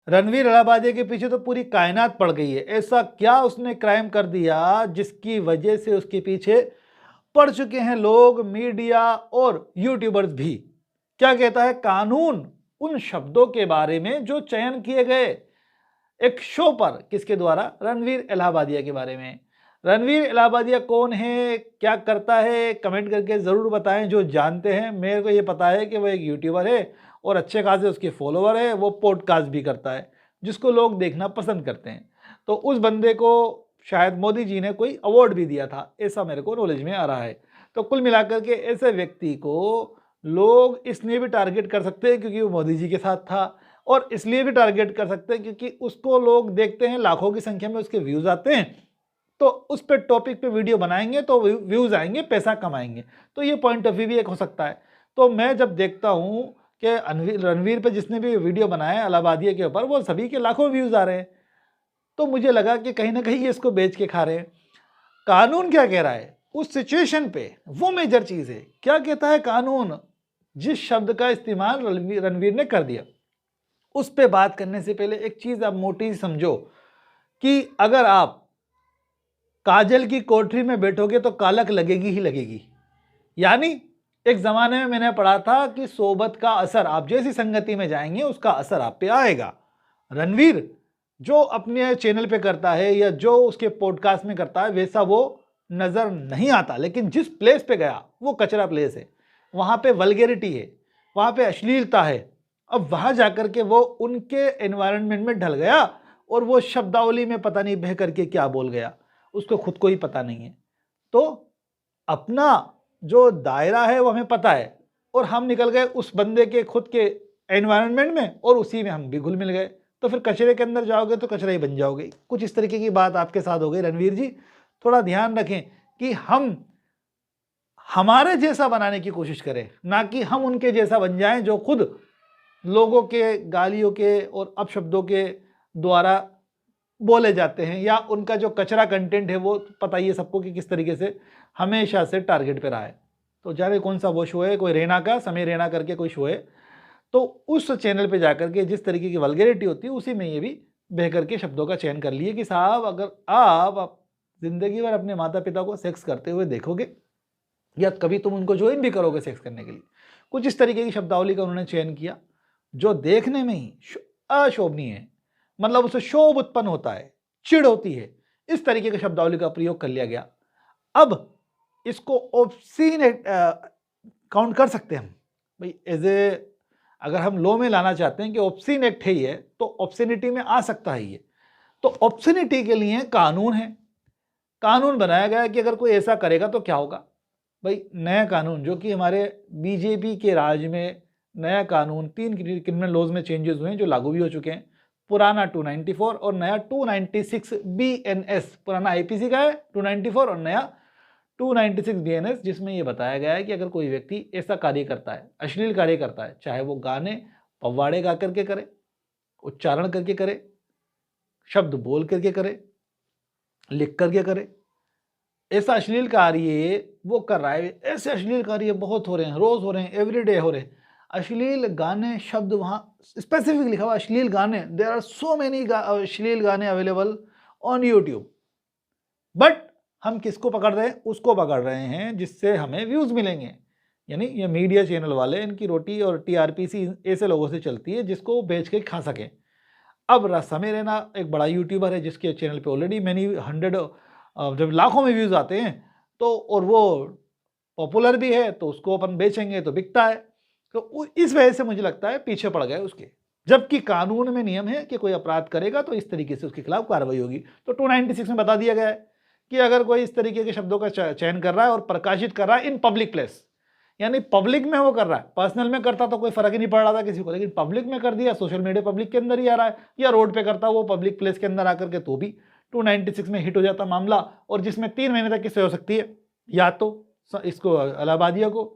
रणवीर इलाहाबादिया के पीछे तो पूरी कायनात पड़ गई है। ऐसा क्या उसने क्राइम कर दिया जिसकी वजह से उसके पीछे पड़ चुके हैं लोग, मीडिया और यूट्यूबर्स भी। क्या कहता है कानून उन शब्दों के बारे में जो चयन किए गए एक शो पर, किसके द्वारा? रणवीर इलाहाबादिया के बारे में। रणवीर इलाहाबादिया कौन है, क्या करता है, कमेंट करके ज़रूर बताएं जो जानते हैं। मेरे को ये पता है कि वो एक यूट्यूबर है और अच्छे खासे उसके फॉलोवर है, वो पॉडकास्ट भी करता है जिसको लोग देखना पसंद करते हैं। तो उस बंदे को शायद मोदी जी ने कोई अवार्ड भी दिया था, ऐसा मेरे को नॉलेज में आ रहा है। तो कुल मिलाकर के ऐसे व्यक्ति को लोग इसलिए भी टारगेट कर सकते हैं क्योंकि वो मोदी जी के साथ था, और इसलिए भी टारगेट कर सकते हैं क्योंकि उसको लोग देखते हैं, लाखों की संख्या में उसके व्यूज़ आते हैं, तो उस पे टॉपिक पे वीडियो बनाएंगे तो व्यूज़ आएंगे, पैसा कमाएंगे। तो ये पॉइंट ऑफ व्यू भी एक हो सकता है। तो मैं जब देखता हूँ कि रणवीर पे जिसने भी वीडियो बनाया इलाहाबादिया के ऊपर, वो सभी के लाखों व्यूज़ आ रहे हैं, तो मुझे लगा कि कहीं ना कहीं ये इसको बेच के खा रहे हैं। कानून क्या कह रहा है उस सिचुएशन पे, वो मेजर चीज़ है। क्या कहता है कानून? जिस शब्द का इस्तेमाल रणवीर ने कर दिया, उस पे बात करने से पहले एक चीज़ आप मोटी समझो कि अगर आप काजल की कोठरी में बैठोगे तो कालक लगेगी ही लगेगी। यानी एक ज़माने में मैंने पढ़ा था कि सोबत का असर, आप जैसी संगति में जाएंगे उसका असर आप पे आएगा। रणवीर जो अपने चैनल पे करता है या जो उसके पॉडकास्ट में करता है वैसा वो नज़र नहीं आता, लेकिन जिस प्लेस पे गया वो कचरा प्लेस है, वहाँ पे वल्गैरिटी है, वहाँ पे अश्लीलता है। अब वहाँ जाकर के वो उनके एनवायरनमेंट में ढल गया और वो शब्दावली में पता नहीं बह करके क्या बोल गया, उसको खुद को ही पता नहीं है। तो अपना जो दायरा है वो हमें पता है, और हम निकल गए उस बंदे के खुद के एनवायरनमेंट में और उसी में हम भी घुल मिल गए। तो फिर कचरे के अंदर जाओगे तो कचरा ही बन जाओगे। कुछ इस तरीके की बात आपके साथ हो गई। रणवीर जी थोड़ा ध्यान रखें कि हम हमारे जैसा बनाने की कोशिश करें, ना कि हम उनके जैसा बन जाएं जो खुद लोगों के गालियों के और अपशब्दों के द्वारा बोले जाते हैं, या उनका जो कचरा कंटेंट है वो पता ही है सबको कि किस तरीके से हमेशा से टारगेट पे रहा है। तो जाने कौन सा वो शो है, कोई रैना का, समय रैना करके कोई शो है, तो उस चैनल पे जाकर के जिस तरीके की वल्गैरिटी होती है उसी में ये भी बह करके शब्दों का चयन कर लिए कि साहब अगर आप जिंदगी भर अपने माता पिता को सेक्स करते हुए देखोगे या कभी तुम उनको ज्वाइन भी करोगे सेक्स करने के लिए, कुछ इस तरीके की शब्दावली का उन्होंने चयन किया जो देखने में ही अशोभनीय है। मतलब उससे शोभ उत्पन्न होता है, चिढ़ होती है, इस तरीके के शब्दावली का प्रयोग कर लिया गया। अब इसको ऑब्सीन काउंट कर सकते हैं हम भाई, एज ए अगर हम लॉ में लाना चाहते हैं कि ऑब्सीन एक्ट है ये, तो ऑब्सीनिटी में आ सकता है ये। तो ऑब्सीनिटी के लिए कानून है, कानून बनाया गया है कि अगर कोई ऐसा करेगा तो क्या होगा। भाई नया कानून जो कि हमारे बीजेपी के राज में नया कानून 3 क्रिमिनल लॉज में चेंजेस हुए हैं जो लागू भी हो चुके हैं। पुराना 294 और नया 296 BNS, पुराना आईपीसी का है 294 और नया 296 BNS, जिसमें ये बताया गया है कि अगर कोई व्यक्ति ऐसा कार्य करता है, अश्लील कार्य करता है, चाहे वो गाने पवाड़े गा करके करे, उच्चारण करके करे, शब्द बोल करके करे, लिख करके करे, ऐसा अश्लील कार्य वो कर रहा है। ऐसे अश्लील कार्य बहुत हो रहे हैं, रोज हो रहे हैं, एवरीडे हो रहे हैं। अश्लील गाने शब्द वहाँ स्पेसिफिक लिखा हुआ अश्लील गाने, देयर आर सो मेनी अश्लील गाने अवेलेबल ऑन यूट्यूब, बट हम किसको पकड़ रहे हैं? उसको पकड़ रहे हैं जिससे हमें व्यूज मिलेंगे। यानी ये मीडिया चैनल वाले, इनकी रोटी और टीआरपीसी ऐसे लोगों से चलती है जिसको बेच के खा सके। अब समय रैना एक बड़ा यूट्यूबर है जिसके चैनल पे ऑलरेडी मैनी 100 जब लाखों में व्यूज आते हैं, तो और वो पॉपुलर भी है, तो उसको अपन बेचेंगे तो बिकता है। तो इस वजह से मुझे लगता है पीछे पड़ गए उसके, जबकि कानून में नियम है कि कोई अपराध करेगा तो इस तरीके से उसके खिलाफ कार्रवाई होगी। तो 296 में बता दिया गया है कि अगर कोई इस तरीके के शब्दों का चयन कर रहा है और प्रकाशित कर रहा है इन पब्लिक प्लेस, यानी पब्लिक में वो कर रहा है, पर्सनल में करता तो कोई फर्क ही नहीं पड़ रहा था किसी को, लेकिन पब्लिक में कर दिया, सोशल मीडिया पब्लिक के अंदर ही आ रहा है, या रोड पे करता वो पब्लिक प्लेस के अंदर आकर के, तो भी 296 में हिट हो जाता मामला, और जिसमें 3 महीने तक की सजा हो सकती है, या तो इसको इलाहाबादिया को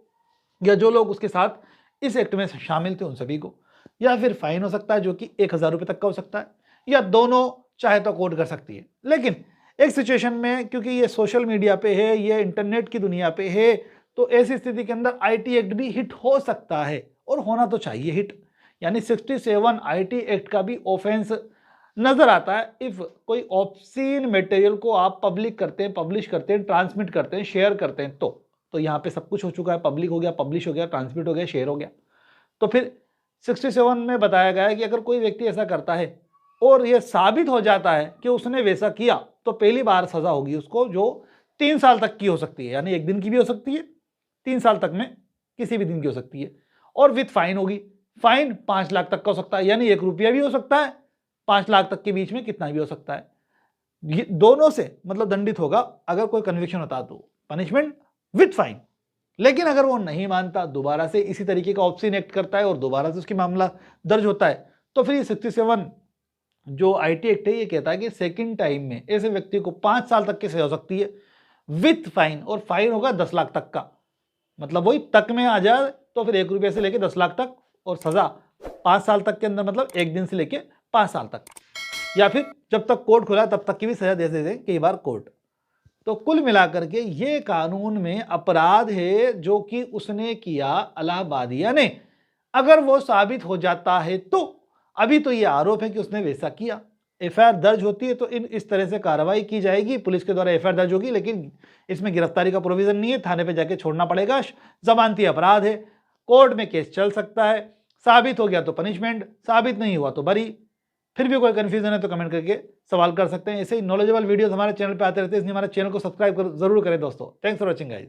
या जो लोग उसके साथ इस एक्ट में शामिल थे उन सभी को, या फिर फाइन हो सकता है जो कि 1000 रुपये तक का हो सकता है, या दोनों चाहे तो कोर्ट कर सकती है। लेकिन एक सिचुएशन में, क्योंकि ये सोशल मीडिया पे है, ये इंटरनेट की दुनिया पे है, तो ऐसी स्थिति के अंदर आईटी एक्ट भी हिट हो सकता है, और होना तो चाहिए हिट। यानी 67 आईटी एक्ट का भी ऑफेंस नजर आता है। इफ कोई ऑब्सीन मटेरियल को आप पब्लिक करते हैं, पब्लिश करते हैं, ट्रांसमिट करते हैं, शेयर करते हैं, तो यहाँ पे सब कुछ हो चुका है, पब्लिक हो गया, पब्लिश हो गया, ट्रांसमिट हो गया, शेयर हो गया। तो फिर 67 में बताया गया है कि अगर कोई व्यक्ति ऐसा करता है और यह साबित हो जाता है कि उसने वैसा किया, तो पहली बार सजा होगी उसको, जो 3 साल तक की हो सकती है, यानी 1 दिन की भी हो सकती है, 3 साल तक में किसी भी दिन की हो सकती है, और विथ फाइन होगी। फाइन 5 लाख तक का हो सकता है, यानी 1 रुपया भी हो सकता है, 5 लाख तक के बीच में कितना भी हो सकता है। ये दोनों से मतलब दंडित होगा अगर कोई कन्विक्शन होता तो, पनिशमेंट विथ फाइन। लेकिन अगर वो नहीं मानता, दोबारा से इसी तरीके का ऑब्सीन एक्ट करता है और दोबारा से उसकी मामला दर्ज होता है, तो फिर ये 67 जो आईटी एक्ट है ये कहता है कि सेकंड टाइम में ऐसे व्यक्ति को 5 साल तक की सजा हो सकती है विथ फाइन, और फाइन होगा 10 लाख तक का। मतलब वही तक में आ जाए तो फिर 1 रुपये से लेके 10 लाख तक, और सजा 5 साल तक के अंदर, मतलब 1 दिन से लेके 5 साल तक, या फिर जब तक कोर्ट खुला तब तक की भी सजा दे देते कई बार कोर्ट। तो कुल मिलाकर के ये कानून में अपराध है जो कि उसने किया इलाहाबादिया ने। अगर वो साबित हो जाता है तो, अभी तो ये आरोप है कि उसने वैसा किया, एफआईआर दर्ज होती है तो इस तरह से कार्रवाई की जाएगी, पुलिस के द्वारा एफआईआर दर्ज होगी, लेकिन इसमें गिरफ्तारी का प्रोविजन नहीं है, थाने पे जाके छोड़ना पड़ेगा, जमानती अपराध है, कोर्ट में केस चल सकता है, साबित हो गया तो पनिशमेंट, साबित नहीं हुआ तो बरी। फिर भी कोई कंफ्यूजन है तो कमेंट करके सवाल कर सकते हैं। ऐसे ही नॉलेजेबल वीडियोस हमारे चैनल पे आते रहते हैं, इसलिए हमारे चैनल को सब्सक्राइब जरूर करें दोस्तों। Thanks for watching guys.